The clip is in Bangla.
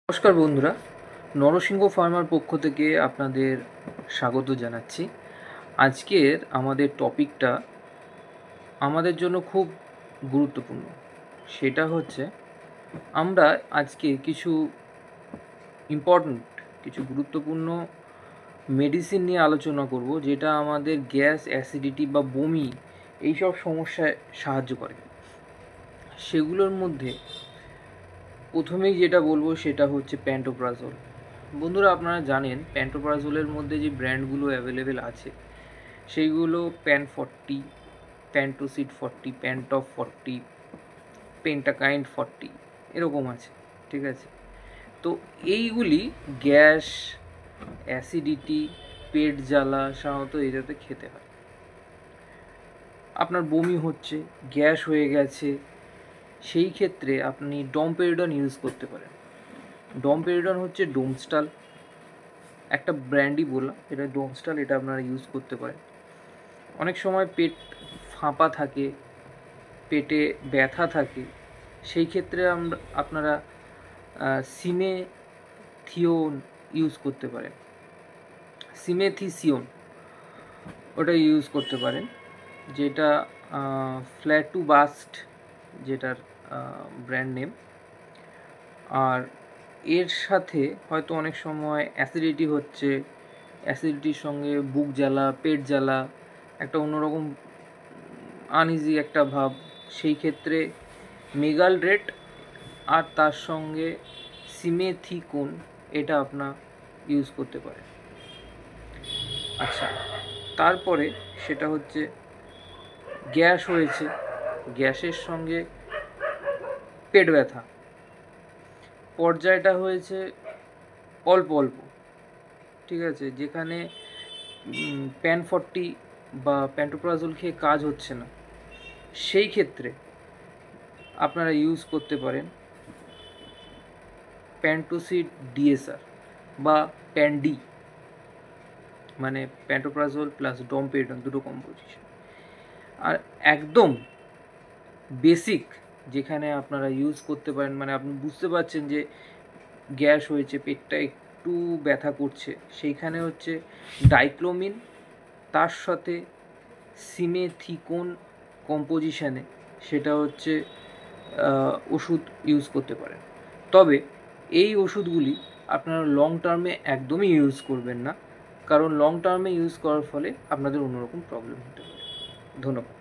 নমস্কার বন্ধুরা, নরসিংহ ফার্মার পক্ষ থেকে আপনাদের স্বাগত জানাচ্ছি। আজকের আমাদের টপিকটা আমাদের জন্য খুব গুরুত্বপূর্ণ। সেটা হচ্ছে আমরা আজকে কিছু গুরুত্বপূর্ণ মেডিসিন নিয়ে আলোচনা করব, যেটা আমাদের গ্যাস, অ্যাসিডিটি বা বমি এইসব সমস্যায় সাহায্য করে। সেগুলোর মধ্যে প্রথমেই যেটা বলবো সেটা হচ্ছে প্যান্টোপ্রাজোল। বন্ধুরা, আপনারা জানেন প্যান্টোপ্রাজোলের মধ্যে যে ব্র্যান্ডগুলো অ্যাভেলেবেল আছে সেইগুলো প্যান40, প্যান্টোসিড 40, প্যান্টপ 40, পেন্টাকাইন্ড 40 এরকম আছে, ঠিক আছে। তো এইগুলি গ্যাস, অ্যাসিডিটি, পেট জ্বালা সাধারণত এটাতে খেতে হয়। আপনার বমি হচ্ছে, গ্যাস হয়ে গেছে, সেই ক্ষেত্রে আপনি ডমপেরিডন ইউজ করতে পারেন। ডমপেরিডন হচ্ছে ডোমস্টাল, একটা ব্র্যান্ডই বললাম, এটা ডোমস্টাল, এটা আপনারা ইউজ করতে পারেন। অনেক সময় পেট ফাঁপা থাকে, পেটে ব্যথা থাকে, সেই ক্ষেত্রে আপনারা সিমেথিওন ইউজ করতে পারেন, সিমেথিসিওন ওটা ইউজ করতে পারেন, যেটা ফ্ল্যাটুবাস্ট যেটার ব্র্যান্ড নেম। আর এর সাথে হয়তো অনেক সময় অ্যাসিডিটি হচ্ছে, অ্যাসিডিটির সঙ্গে বুক জ্বালা, পেট জ্বালা, একটা অন্যরকম আনইজি একটা ভাব, সেই ক্ষেত্রে মেগালরেট আর তার সঙ্গে সিমেথিকোন এটা আপনার ইউজ করতে পারেন। আচ্ছা, তারপরে সেটা হচ্ছে গ্যাস হয়েছে, গ্যাসের সঙ্গে পেট ব্যথা, পর্যায়টা হয়েছে অল্প অল্প, ঠিক আছে, যেখানে প্যান40 বা প্যান্টোপ্রাজোল খেয়ে কাজ হচ্ছে না, সেই ক্ষেত্রে আপনারা ইউজ করতে পারেন প্যান্টোসিড ডিএসআর বা প্যান্ডি, মানে প্যান্টোপ্রাজোল প্লাস ডমপেরিডন দুটো কম্পোজিশন। আর একদম বেসিক যেখানে আপনারা ইউজ করতে পারেন, মানে আপনি বুঝতে পারছেন যে গ্যাস হয়েছে, পেটটা একটু ব্যথা করছে, সেইখানে হচ্ছে ডাইক্লোমিন, তার সাথে সিমেথিকোন কম্পোজিশানে সেটা হচ্ছে ওষুধ ইউজ করতে পারেন। তবে এই ওষুধগুলি আপনারা লং টার্মে একদমই ইউজ করবেন না, কারণ লং টার্মে ইউজ করার ফলে আপনাদের অন্যরকম প্রবলেম হতে পারে। ধন্যবাদ।